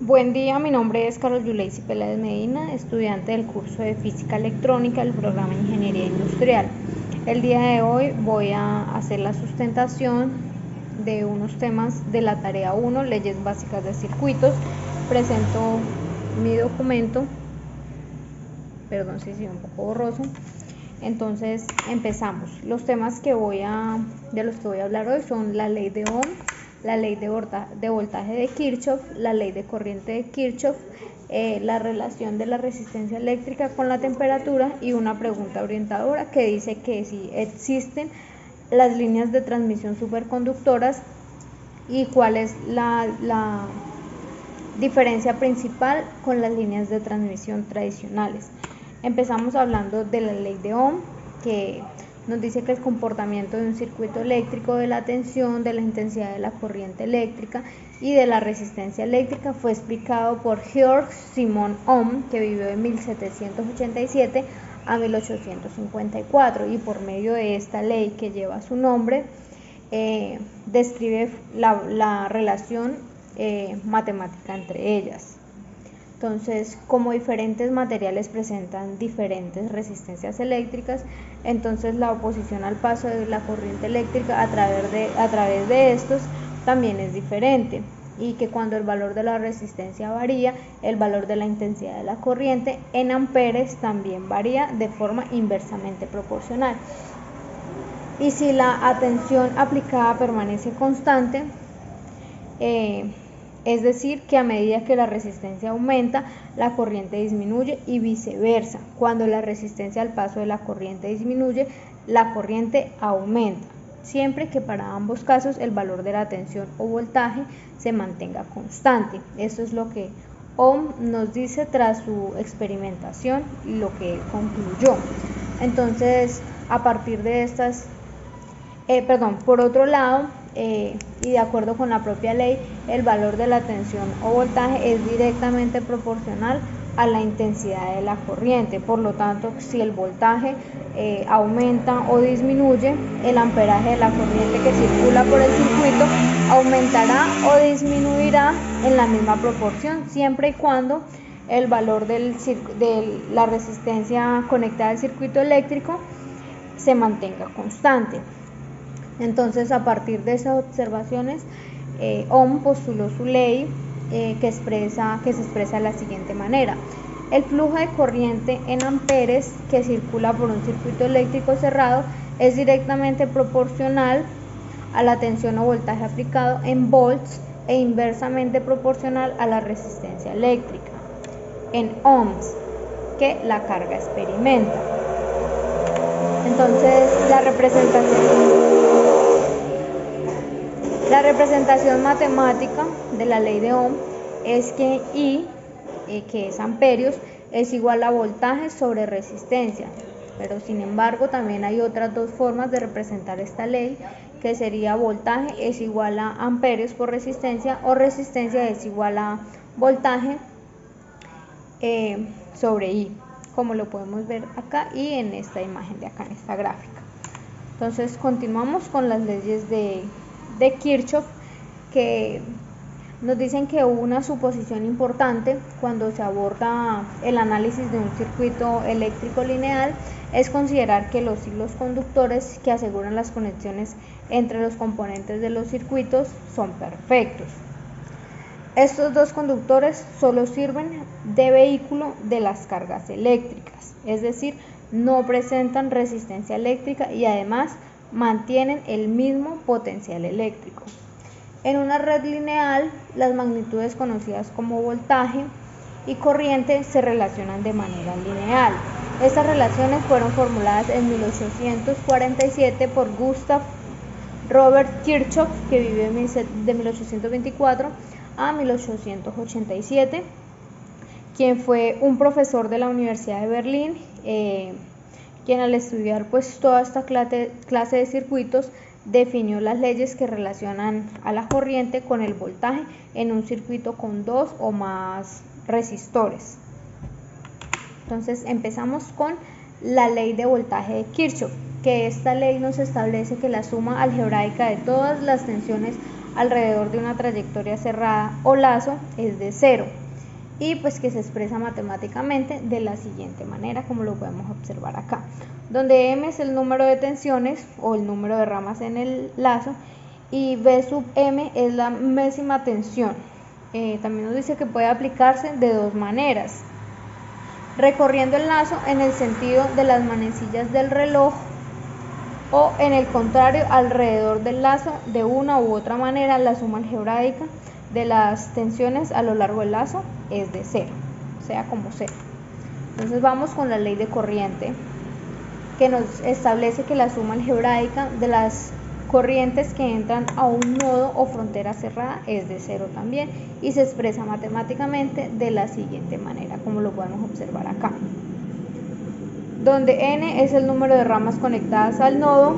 Buen día, mi nombre es Carol Yuleisi Peláez Medina, estudiante del curso de Física Electrónica del programa Ingeniería Industrial. El día de hoy voy a hacer la sustentación de unos temas de la tarea 1, leyes básicas de circuitos. Presento mi documento, perdón si sigue un poco borroso. Entonces empezamos. Los temas de los que voy a hablar hoy son la ley de Ohm, la ley de voltaje de Kirchhoff, la ley de corriente de Kirchhoff, la relación de la resistencia eléctrica con la temperatura y una pregunta orientadora que dice que si existen las líneas de transmisión superconductoras y cuál es la diferencia principal con las líneas de transmisión tradicionales. Empezamos hablando de la ley de Ohm, que nos dice que el comportamiento de un circuito eléctrico, de la tensión, de la intensidad de la corriente eléctrica y de la resistencia eléctrica fue explicado por Georg Simon Ohm, que vivió de 1787 a 1854, y por medio de esta ley que lleva su nombre, describe la relación matemática entre ellas. Entonces, como diferentes materiales presentan diferentes resistencias eléctricas, entonces la oposición al paso de la corriente eléctrica a través de estos también es diferente, y que cuando el valor de la resistencia varía, el valor de la intensidad de la corriente en amperes también varía de forma inversamente proporcional. Y si la atención aplicada permanece constante, es decir, que a medida que la resistencia aumenta, la corriente disminuye y viceversa. Cuando la resistencia al paso de la corriente disminuye, la corriente aumenta, siempre que para ambos casos el valor de la tensión o voltaje se mantenga constante. Esto es lo que Ohm nos dice tras su experimentación y lo que él concluyó. Entonces, a partir de estas, por otro lado, y de acuerdo con la propia ley, el valor de la tensión o voltaje es directamente proporcional a la intensidad de la corriente. Por lo tanto, si el voltaje aumenta o disminuye, el amperaje de la corriente que circula por el circuito aumentará o disminuirá en la misma proporción, siempre y cuando el valor de la resistencia conectada al circuito eléctrico se mantenga constante. Entonces, a partir de esas observaciones, Ohm postuló su ley que se expresa de la siguiente manera: el flujo de corriente en amperes que circula por un circuito eléctrico cerrado es directamente proporcional a la tensión o voltaje aplicado en volts e inversamente proporcional a la resistencia eléctrica en ohms que la carga experimenta. Entonces, la representación matemática de la ley de Ohm es que I, que es amperios, es igual a voltaje sobre resistencia. Pero sin embargo, también hay otras dos formas de representar esta ley, que sería voltaje es igual a amperios por resistencia, o resistencia es igual a voltaje sobre I, como lo podemos ver acá y en esta imagen de acá, en esta gráfica. Entonces, continuamos con las leyes de Kirchhoff, que nos dicen que hubo una suposición importante cuando se aborda el análisis de un circuito eléctrico lineal, es considerar que los hilos conductores que aseguran las conexiones entre los componentes de los circuitos son perfectos. Estos dos conductores solo sirven de vehículo de las cargas eléctricas, es decir, no presentan resistencia eléctrica y además mantienen el mismo potencial eléctrico. En una red lineal, las magnitudes conocidas como voltaje y corriente se relacionan de manera lineal. Estas relaciones fueron formuladas en 1847 por Gustav Robert Kirchhoff, que vivió de 1824 a 1887, quien fue un profesor de la Universidad de Berlín, quien al estudiar pues toda esta clase de circuitos definió las leyes que relacionan a la corriente con el voltaje en un circuito con dos o más resistores. Entonces empezamos con la ley de voltaje de Kirchhoff, que esta ley nos establece que la suma algebraica de todas las tensiones alrededor de una trayectoria cerrada o lazo es de 0 y pues que se expresa matemáticamente de la siguiente manera, como lo podemos observar acá, donde m es el número de tensiones o el número de ramas en el lazo y b sub m es la máxima tensión. También nos dice que puede aplicarse de dos maneras: recorriendo el lazo en el sentido de las manecillas del reloj, o en el contrario, alrededor del lazo. De una u otra manera, la suma algebraica de las tensiones a lo largo del lazo es de 0, sea como sea. Entonces vamos con la ley de corriente, que nos establece que la suma algebraica de las corrientes que entran a un nodo o frontera cerrada es de 0 también, y se expresa matemáticamente de la siguiente manera, como lo podemos observar acá, donde n es el número de ramas conectadas al nodo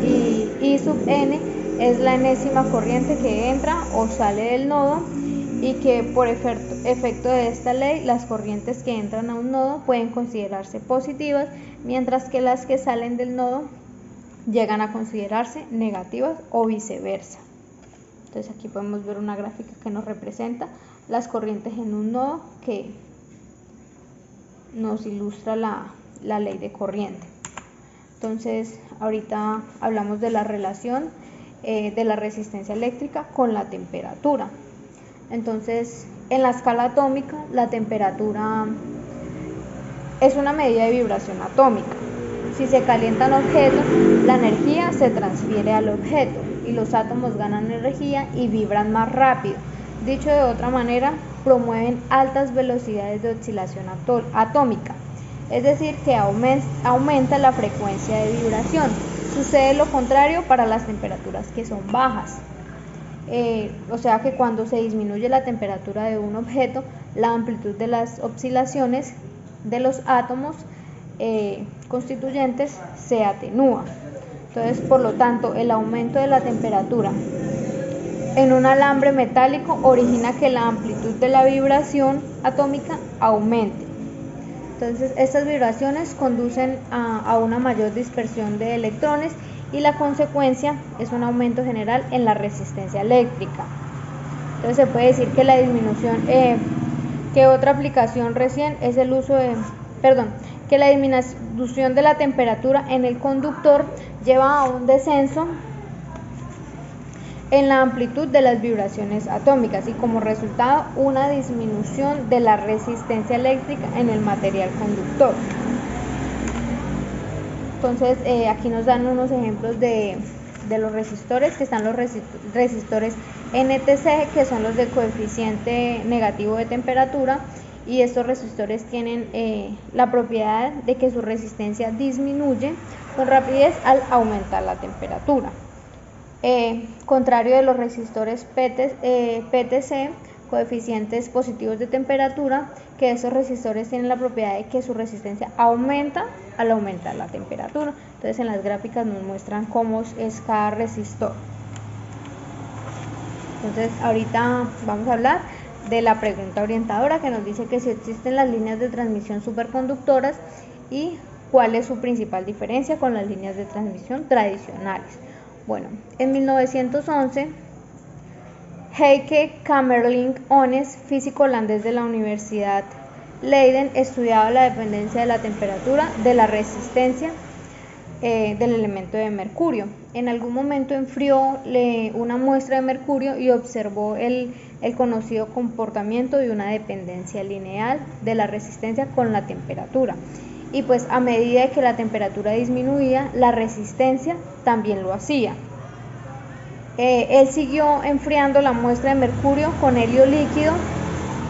y I sub n es la enésima corriente que entra o sale del nodo, y que por efecto de esta ley las corrientes que entran a un nodo pueden considerarse positivas, mientras que las que salen del nodo llegan a considerarse negativas o viceversa. Entonces aquí podemos ver una gráfica que nos representa las corrientes en un nodo, que nos ilustra la ley de corriente. Entonces ahorita hablamos de la relación de la resistencia eléctrica con la temperatura. Entonces, en la escala atómica, la temperatura es una medida de vibración atómica. Si se calienta un objeto, la energía se transfiere al objeto y los átomos ganan energía y vibran más rápido. Dicho de otra manera, promueven altas velocidades de oscilación atómica, es decir, que aumenta la frecuencia de vibración. Sucede lo contrario para las temperaturas que son bajas. O sea que cuando se disminuye la temperatura de un objeto, la amplitud de las oscilaciones de los átomos constituyentes se atenúa. Entonces, por lo tanto, el aumento de la temperatura en un alambre metálico origina que la amplitud de la vibración atómica aumente. Entonces, estas vibraciones conducen a una mayor dispersión de electrones, y la consecuencia es un aumento general en la resistencia eléctrica. Entonces se puede decir que la disminución, que otra aplicación recién es el uso de, que la disminución de la temperatura en el conductor lleva a un descenso en la amplitud de las vibraciones atómicas y como resultado una disminución de la resistencia eléctrica en el material conductor. Entonces aquí nos dan unos ejemplos de los resistores, que están los resistores NTC, que son los de coeficiente negativo de temperatura, y estos resistores tienen la propiedad de que su resistencia disminuye con rapidez al aumentar la temperatura. Contrario de los resistores PTC, coeficientes positivos de temperatura, que esos resistores tienen la propiedad de que su resistencia aumenta al aumentar la temperatura. Entonces en las gráficas nos muestran cómo es cada resistor. Entonces ahorita vamos a hablar de la pregunta orientadora, que nos dice que si existen las líneas de transmisión superconductoras y cuál es su principal diferencia con las líneas de transmisión tradicionales. Bueno, en 1911 Heike Kamerlingh Onnes, físico holandés de la Universidad Leiden, estudiaba la dependencia de la temperatura de la resistencia del elemento de mercurio. En algún momento enfrió una muestra de mercurio y observó el conocido comportamiento de una dependencia lineal de la resistencia con la temperatura. Y pues a medida que la temperatura disminuía, la resistencia también lo hacía. Él siguió enfriando la muestra de mercurio con helio líquido,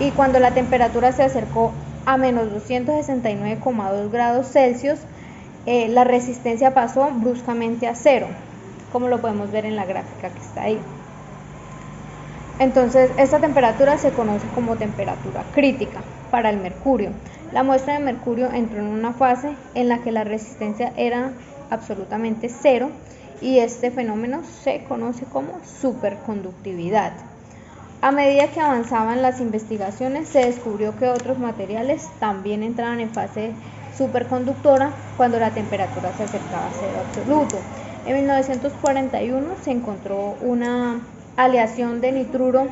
y cuando la temperatura se acercó a menos 269,2 grados Celsius, la resistencia pasó bruscamente a 0, como lo podemos ver en la gráfica que está ahí. Entonces, esta temperatura se conoce como temperatura crítica para el mercurio. La muestra de mercurio entró en una fase en la que la resistencia era absolutamente 0, y este fenómeno se conoce como superconductividad. A medida que avanzaban las investigaciones, se descubrió que otros materiales también entraban en fase superconductora cuando la temperatura se acercaba a 0 absoluto. En 1941 se encontró una aleación de nitruro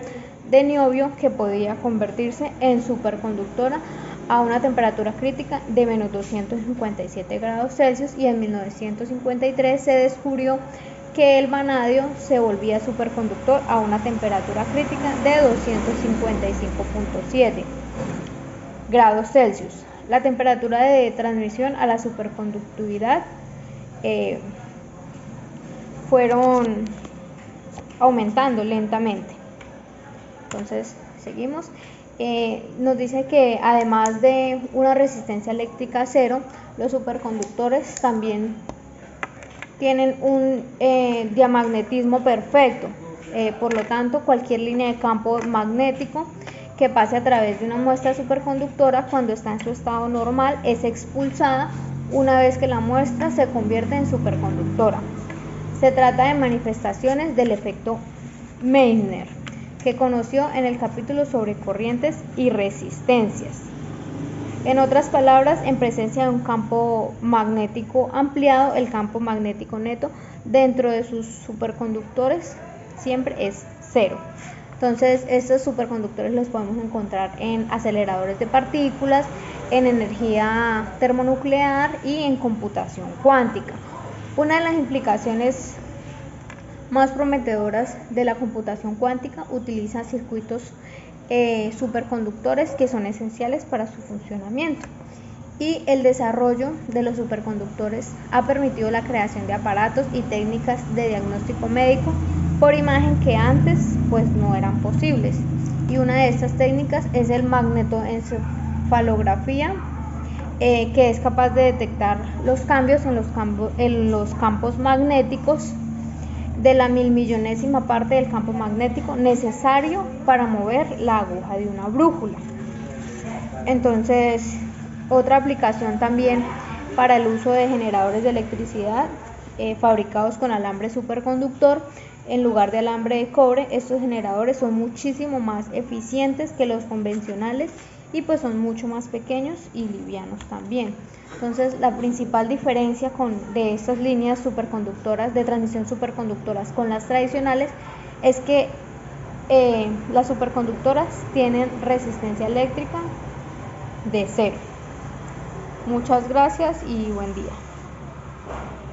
de niobio que podía convertirse en superconductora a una temperatura crítica de menos 257 grados Celsius, y en 1953 se descubrió que el vanadio se volvía superconductor a una temperatura crítica de 255.7 grados Celsius. La temperatura de transmisión a la superconductividad fueron aumentando lentamente. Entonces, seguimos. Nos dice que además de una resistencia eléctrica cero, los superconductores también tienen un diamagnetismo perfecto. Por lo tanto, cualquier línea de campo magnético que pase a través de una muestra superconductora cuando está en su estado normal es expulsada una vez que la muestra se convierte en superconductora. Se trata de manifestaciones del efecto Meissner, que conoció en el capítulo sobre corrientes y resistencias. En otras palabras, en presencia de un campo magnético ampliado, el campo magnético neto dentro de sus superconductores siempre es cero. Entonces, estos superconductores los podemos encontrar en aceleradores de partículas, en energía termonuclear y en computación cuántica. Una de las implicaciones más prometedoras de la computación cuántica utiliza circuitos superconductores que son esenciales para su funcionamiento, y el desarrollo de los superconductores ha permitido la creación de aparatos y técnicas de diagnóstico médico por imagen que antes pues no eran posibles, y una de estas técnicas es el magnetoencefalografía, que es capaz de detectar los cambios en los campos magnéticos de la milmillonésima parte del campo magnético necesario para mover la aguja de una brújula. Entonces, otra aplicación también para el uso de generadores de electricidad fabricados con alambre superconductor en lugar de alambre de cobre. Estos generadores son muchísimo más eficientes que los convencionales y pues son mucho más pequeños y livianos también. Entonces, la principal diferencia de estas líneas superconductoras, de transmisión superconductoras con las tradicionales, es que las superconductoras tienen resistencia eléctrica de cero. Muchas gracias y buen día.